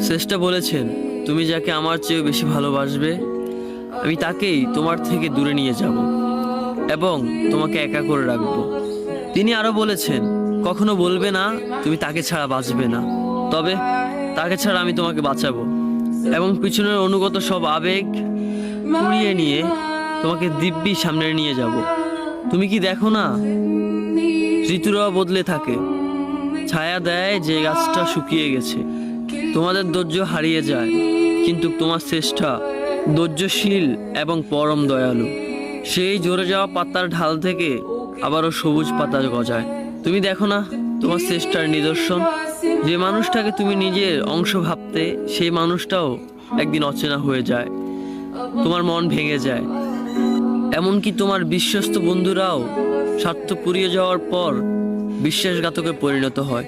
শ্রেষ্ঠ বলেছেন, তুমি যাকে আমার চেয়েও বেশি ভালোবাসবে আমি তাকেই তোমার থেকে দূরে নিয়ে যাব এবং তোমাকে একা করে রাখবো। তিনি আরো বলেছেন, কখনো বলবে না তুমি তাকে ছাড়া বাঁচবে না, তবে তাকে ছাড়া আমি তোমাকে বাঁচাবো এবং পিছনের অনুগত সব আবেগ কুড়িয়ে নিয়ে তোমাকে দিব্যি সামনে নিয়ে যাব। তুমি কি দেখো না, ঋতুরা বদলে থাকে, ছায়া দেয় যে গাছটা শুকিয়ে গেছে। তোমাদের ধৈর্য হারিয়ে যায়, কিন্তু তোমার চেষ্টা ধৈর্যশীল এবং পরম দয়ালু। সেই ঝরে যাওয়া পাতার ঢাল থেকে আবারও সবুজ পাতা গজায়। তুমি দেখো না তোমার চেষ্টার নিদর্শন? যে মানুষটাকে তুমি নিজের অংশ ভাবতে, সেই মানুষটাও একদিন অচেনা হয়ে যায়, তোমার মন ভেঙে যায়। এমনকি তোমার বিশ্বস্ত বন্ধুরাও স্বার্থ পুড়িয়ে যাওয়ার পর বিশ্বাসঘাতকে পরিণত হয়।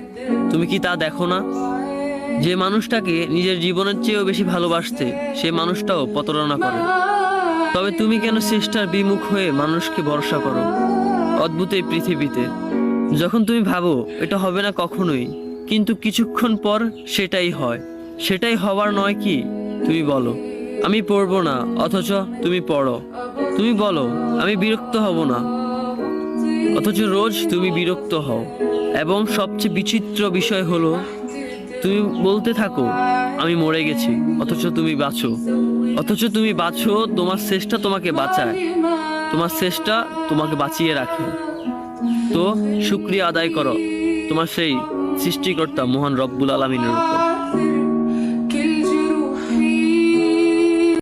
তুমি কি তা দেখো না? যে মানুষটাকে নিজের জীবনের চেয়েও বেশি ভালোবাসতে, সেই মানুষটাও প্রতারণা করে। তবে তুমি কেন চেষ্টার বিমুখ হয়ে মানুষকে ভরসা করো? অদ্ভুত এই পৃথিবীতে, যখন তুমি ভাবো এটা হবে না কখনোই, কিন্তু কিছুক্ষণ পর সেটাই হয়। সেটাই হবার নয় কি? তুমি বলো আমি পড়বো না, অথচ তুমি পড়ো। তুমি বলো আমি বিরক্ত হব না, অথচ রোজ তুমি বিরক্ত হও। এবং সবচেয়ে বিচিত্র বিষয় হলো, তুমি বলতে থাকো আমি মরে গেছি, অথচ তুমি বাঁচো। তোমার চেষ্টা তোমাকে বাঁচায়, তোমার চেষ্টা তোমাকে বাঁচিয়ে রাখে। তো শুকরিয়া আদায় করো তোমার সেই সৃষ্টিকর্তা মহান রব্বুল আলামিনের উপর।